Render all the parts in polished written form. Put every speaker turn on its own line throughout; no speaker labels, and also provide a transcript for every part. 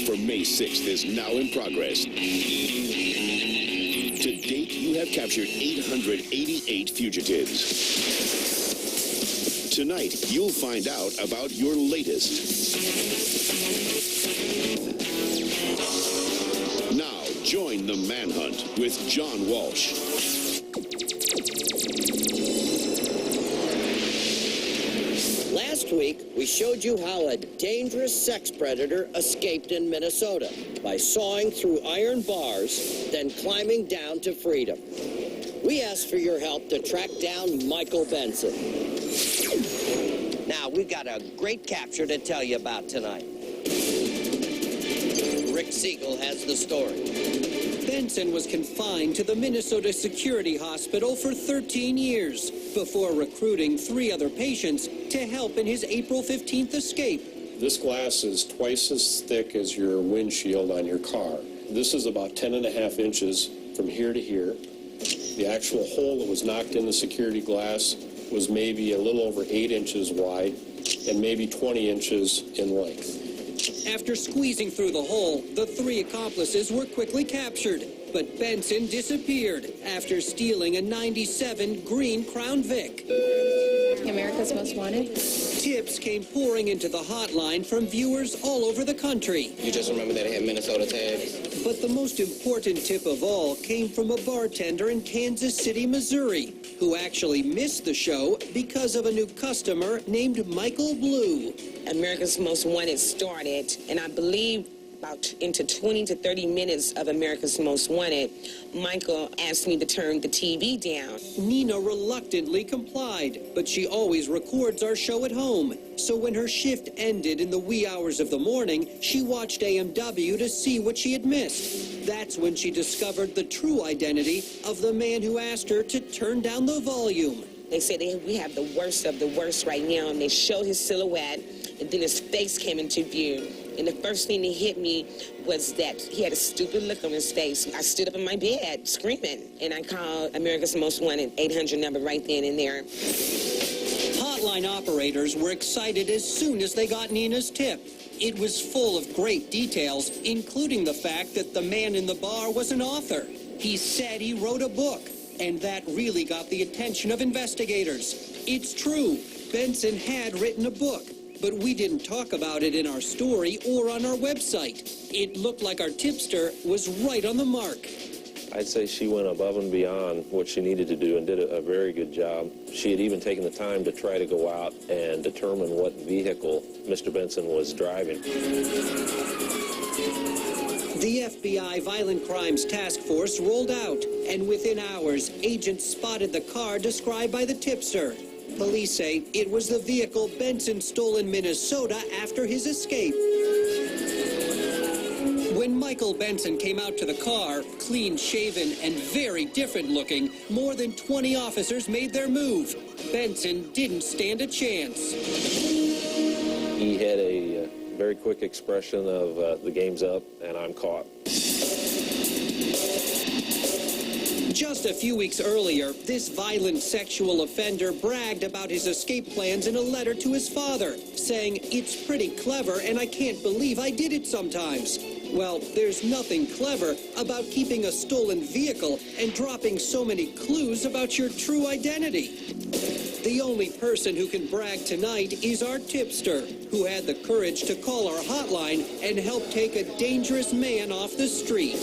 for May 6th is now in progress. To date, you have captured 888 fugitives. Tonight, you'll find out about your latest. Now, join the manhunt with John Walsh.
Last week, we showed you how a dangerous sex predator escaped in Minnesota by sawing through iron bars, then climbing down to freedom. We asked for your help to track down Michael Benson. Now, we've got a great capture to tell you about tonight. Rick Siegel has the story.
Benson was confined to the Minnesota Security Hospital for 13 years before recruiting 3 other patients to help in his April 15th escape.
This glass is twice as thick as your windshield on your car. This is about 10.5 inches from here to here. The actual hole that was knocked in the security glass was maybe a little over 8 inches wide and maybe 20 inches in length.
After squeezing through the hole, the 3 accomplices were quickly captured. But Benson disappeared after stealing a '97 green Crown Vic.
America's Most Wanted.
Tips came pouring into the hotline from viewers all over the country.
You just remember that it had Minnesota tags?
But the most important tip of all came from a bartender in Kansas City, Missouri, who actually missed the show because of a new customer named Michael Blue.
America's Most Wanted started, and I believe about into 20 to 30 minutes of America's Most Wanted, Michael asked me to turn the TV down.
Nina reluctantly complied, but she always records our show at home. So when her shift ended in the wee hours of the morning, she watched AMW to see what she had missed. That's when she discovered the true identity of the man who asked her to turn down the volume.
They said we have the worst of the worst right now, and they showed his silhouette, and then his face came into view. And the first thing that hit me was that he had a stupid look on his face. I stood up in my bed screaming, and I called America's Most Wanted 800 number right then and there.
Hotline operators were excited as soon as they got Nina's tip. It was full of great details, including the fact that the man in the bar was an author. He said he wrote a book, and that really got the attention of investigators. It's true, Benson had written a book. But we didn't talk about it in our story or on our website. It looked like our tipster was right on the mark.
I'd say she went above and beyond what she needed to do and did a very good job. She had even taken the time to try to go out and determine what vehicle Mr. Benson was driving.
The FBI Violent Crimes Task Force rolled out, and within hours, agents spotted the car described by the tipster. Police say it was the vehicle Benson stole in Minnesota after his escape. When Michael Benson came out to the car, clean-shaven and very different looking, more than 20 officers made their move. Benson didn't stand a chance.
He had a very quick expression of the game's up and I'm caught.
Just a few weeks earlier, this violent sexual offender bragged about his escape plans in a letter to his father, saying, "It's pretty clever and I can't believe I did it sometimes." Well, there's nothing clever about keeping a stolen vehicle and dropping so many clues about your true identity. The only person who can brag tonight is our tipster, who had the courage to call our hotline and help take a dangerous man off the street.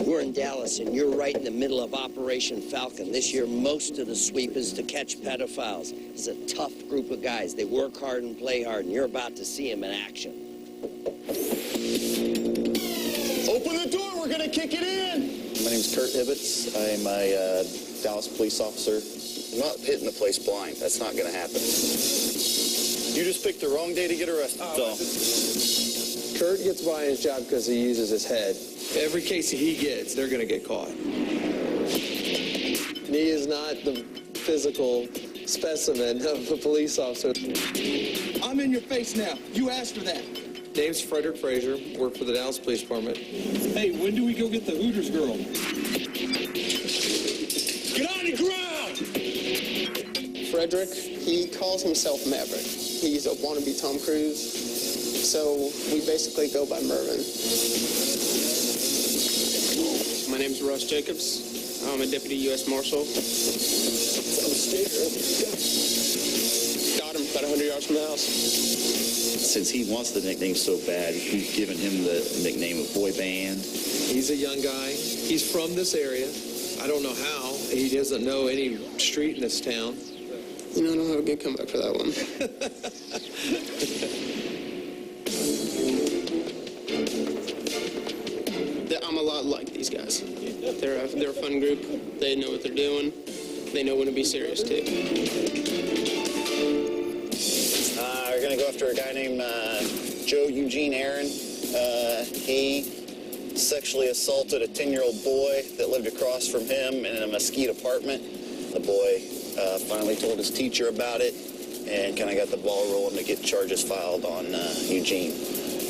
We're in Dallas, and you're right in the middle of Operation Falcon. This year, most of the sweep is to catch pedophiles. It's a tough group of guys. They work hard and play hard, and you're about to see them in action.
Open the door. We're going to kick it in.
My name's Kurt Ibbets. I'm a Dallas police officer. I'm not hitting the place blind. That's not going to happen. You just picked the wrong day to get arrested,
Kurt gets by his job because he uses his head.
Every case he gets, they're going to get caught.
He is not the physical specimen of a police officer.
I'm in your face now. You asked for that.
Name's Frederick Frazier. Work for the Dallas Police Department.
Hey, when do we go get the Hooters girl? Get on the ground!
Frederick, he calls himself Maverick.
He's a wannabe Tom Cruise. So we basically go by Mervin.
My name's Russ Jacobs. I'm a deputy U.S. Marshal. Got him about 100 yards from the house.
Since he wants the nickname so bad, we've given him the nickname of Boy Band.
He's a young guy. He's from this area. I don't know how. He doesn't know any street in this town.
You know, I don't have a good comeback for that one. I'm a lot like these guys. They're a fun group. They know what they're doing. They know when to be serious, too.
We're going to go after a guy named Joe Eugene Aaron. He sexually assaulted a 10-year-old boy that lived across from him in a Mesquite apartment. The boy finally told his teacher about it and kind of got the ball rolling to get charges filed on Eugene.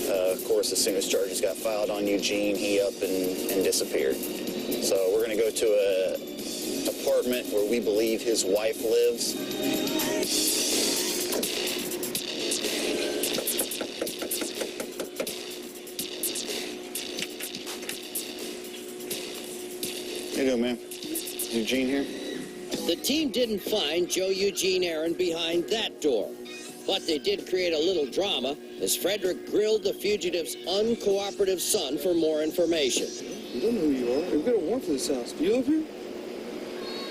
Of course, as soon as charges got filed on Eugene, he up and disappeared. So we're going to go to an apartment where we believe his wife lives. How you doing, man? Eugene here?
The team didn't find Joe Eugene Aaron behind that door. But they did create a little drama as Frederick grilled the fugitive's uncooperative son for more information.
You don't know who you are. We've got a warrant for this house. Do you live here?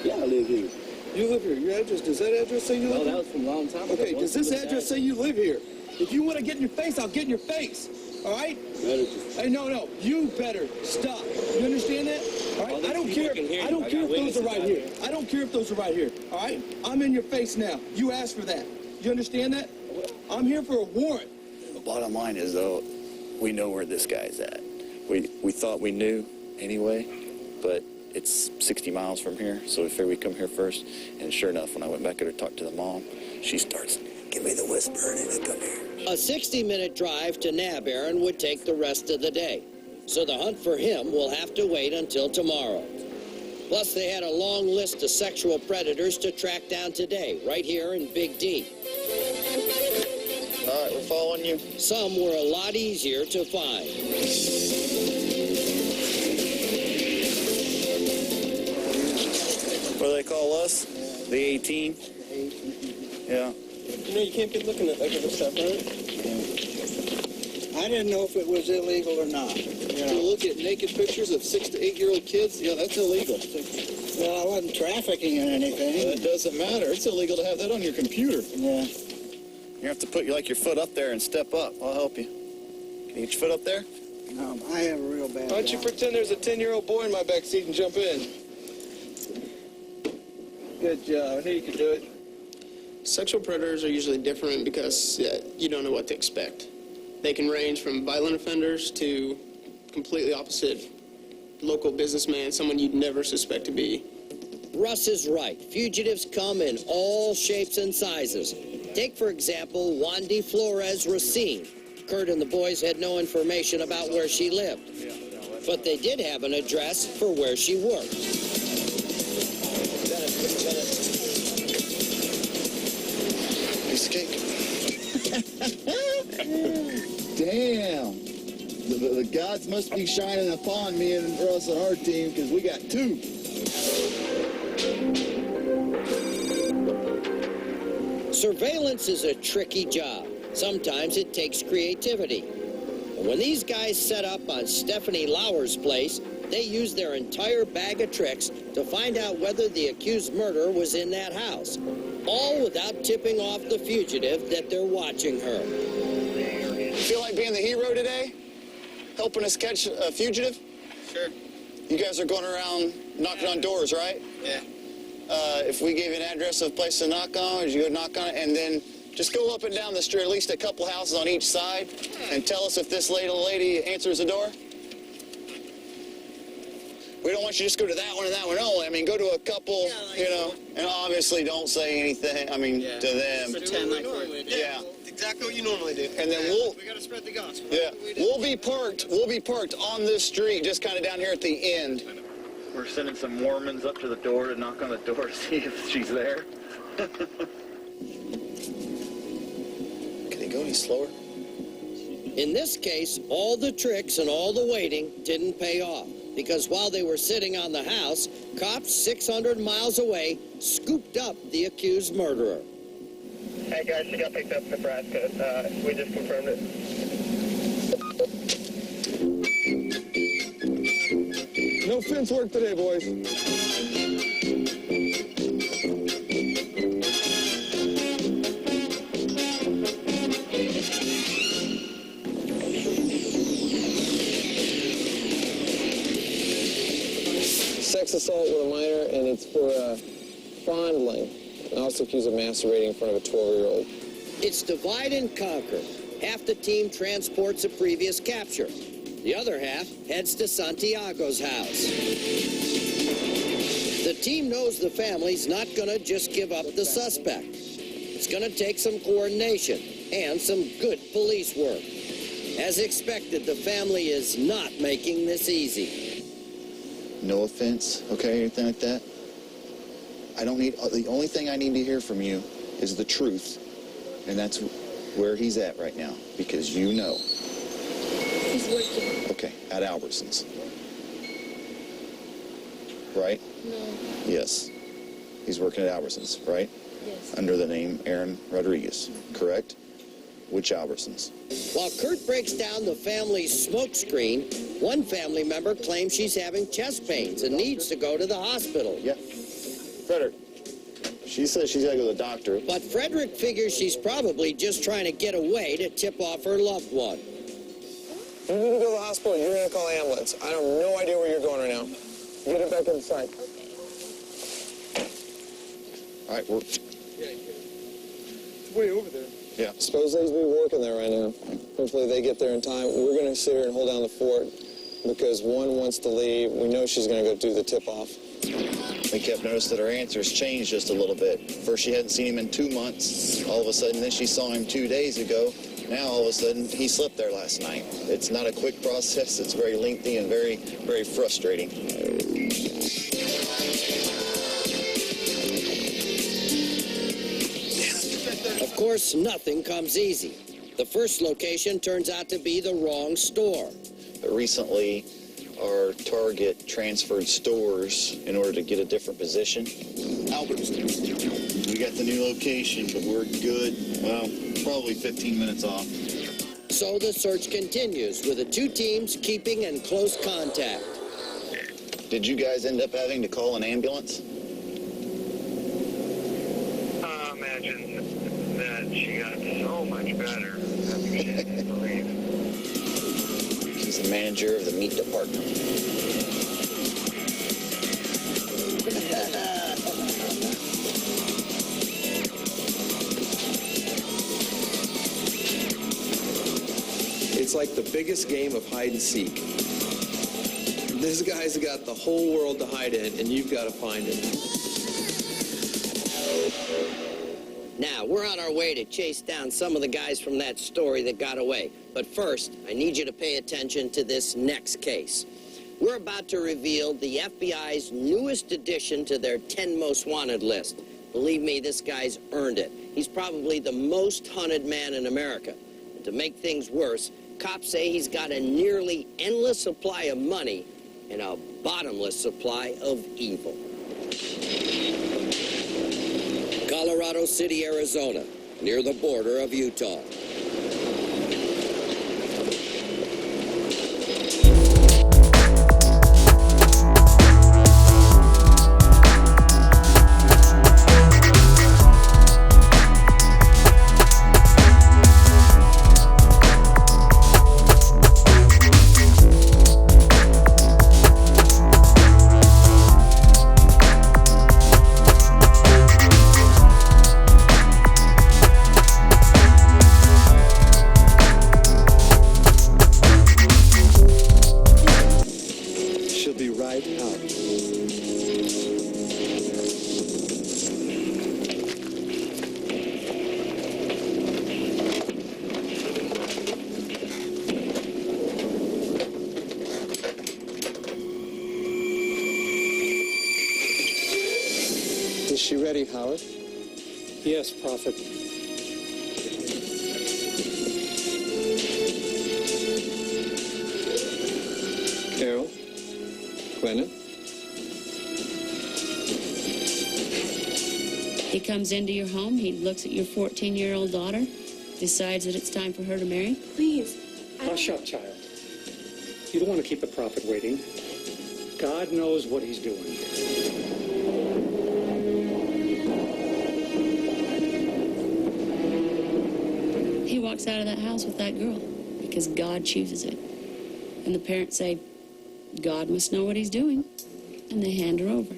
Yeah, I live here. You live here. Your address, does that address say you live here?
That was from a long time ago.
Okay, does this address say you live here? If you want to get in your face, I'll get in your face. All right? Hey, no. You better stop. You understand that? All right? I don't care if those are right here. I don't care if those are right here. All right? I'm in your face now. You asked for that. You understand that? I'm here for a warrant.
The bottom line is, though, we know where this guy's at. We thought we knew anyway, but it's 60 miles from here, so we figured we'd come here first. And sure enough, when I went back there to talk to the mom, she starts, give me the whisper, and then come here.
A 60-minute drive to nab Aaron would take the rest of the day. So the hunt for him will have to wait until tomorrow. Plus, they had a long list of sexual predators to track down today, right here in Big D.
All right, we're following you.
Some were a lot easier to find.
What do they call us? The 18? Yeah.
You know, you can't be looking at that kind of stuff, right?
I didn't know if it was illegal or not. You look at naked pictures of 6 to 8-year-old kids, yeah, that's illegal. Well, I wasn't trafficking in anything.
It doesn't matter. It's illegal to have that on your computer.
Yeah.
You have to put your foot up there and step up. I'll help you. Can you get your foot up there?
No, I have a real bad
Why don't you pretend there's a 10-year-old boy in my back seat and jump in?
Good job. I knew you could do it.
Sexual predators are usually different because you don't know what to expect. They can range from violent offenders to completely opposite local businessman, someone you'd never suspect to be.
Russ is right. Fugitives come in all shapes and sizes. Take, for example, Wandy Flores Racine. Kurt and the boys had no information about where she lived. But they did have an address for where she worked.
Piece of cake.
Damn. The gods must be shining upon me and Russ and our team because we got 2.
Surveillance is a tricky job. Sometimes it takes creativity. And when these guys set up on Stephanie Lauer's place, they used their entire bag of tricks to find out whether the accused murderer was in that house. All without tipping off the fugitive that they're watching her.
Feel like being the hero today? Helping us catch a fugitive?
Sure.
You guys are going around knocking on doors, right?
Yeah.
If we gave you an address of a place to knock on, would you go knock on it and then just go up and down the street, at least a couple houses on each side, and tell us if this lady answers the door? We don't want you to just go to that one and that one only. I mean, go to a couple, and obviously don't say anything, to them.
Pretend like we do.
Yeah.
Exactly what you normally do.
And then
we got to spread the gospel.
Yeah. We'll be parked on this street, just kind of down here at the end. We're sending some Mormons up to the door to knock on the door to see if she's there. go any slower?
In this case, all the tricks and all the waiting didn't pay off, because while they were sitting on the house, cops 600 miles away scooped up the accused murderer.
Hey guys, she got picked up in Nebraska. We just confirmed it.
No fence work today, boys.
Sex assault with a minor, and it's for fondling. And also accused of masturbating in front of a 12-year-old.
It's divide and conquer. Half the team transports a previous capture. The other half heads to Santiago's house. The team knows the family's not going to just give up the suspect. It's going to take some coordination and some good police work. As expected, the family is not making this easy.
No offense, okay, anything like that? I don't need, the only thing I need to hear from you is the truth. And that's where he's at right now, because you know.
He's working.
Okay, at Albertsons. Right?
No.
Yes. He's working at Albertsons, right?
Yes.
Under the name Aaron Rodriguez, correct? Which Albertsons?
While Kurt breaks down the family's smoke screen, one family member claims she's having chest pains and needs to go to the hospital.
Yeah. Frederick, she says she's got to go to the doctor.
But Frederick figures she's probably just trying to get away to tip off her loved one.
You need to go to the hospital. You're going to call the ambulance. I have no idea where you're going right now. Get it back inside.
All right, we're...
It's way over there.
Yeah.
Supposedly he's working there right now. Hopefully they get there in time. We're going to sit here and hold down the fort because one wants to leave. We know she's going to go do the tip-off.
We kept noticing that her answers changed just a little bit. First she hadn't seen him in 2 months. All of a sudden, then she saw him 2 days ago. Now all of a sudden, he slept there last night. It's not a quick process. It's very lengthy and very, very frustrating.
Of course, nothing comes easy. The first location turns out to be the wrong store.
Recently, our target transferred stores in order to get a different position. Albertsons. We got the new location, but we're good, well, probably 15 minutes off.
So the search continues, with the two teams keeping in close contact.
Did you guys end up having to call an ambulance?
Imagine that she got so much better. I can't believe.
He's the manager of the meat department.
It's like the biggest game of hide and seek. This guy's got the whole world to hide in, and you've got to find it.
Now, we're on our way to chase down some of the guys from that story that got away. But first, I need you to pay attention to this next case. We're about to reveal the FBI's newest addition to their 10 most wanted list. Believe me, this guy's earned it. He's probably the most hunted man in America. And to make things worse, cops say he's got a nearly endless supply of money and a bottomless supply of evil. Colorado City, Arizona, near the border of Utah.
Is she ready, Howard?
Yes, Prophet.
Clinton.
He comes into your home, he looks at your 14-year-old daughter, decides that it's time for her to marry.
Please.
Hush up, child. You don't want to keep the prophet waiting. God knows what he's doing.
He walks out of that house with that girl because God chooses it. And the parents say, God must know what he's doing. And they hand her over.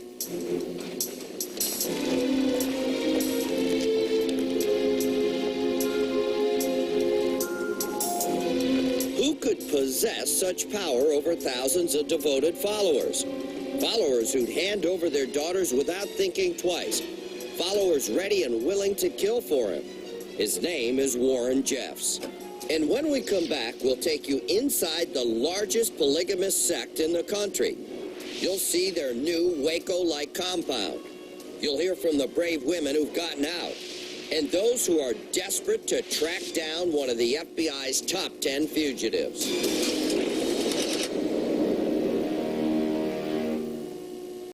Who could possess such power over thousands of devoted followers? Followers who'd hand over their daughters without thinking twice. Followers ready and willing to kill for him. His name is Warren Jeffs. And when we come back, we'll take you inside the largest polygamous sect in the country. You'll see their new Waco-like compound. You'll hear from the brave women who've gotten out and those who are desperate to track down one of the FBI's top 10 fugitives.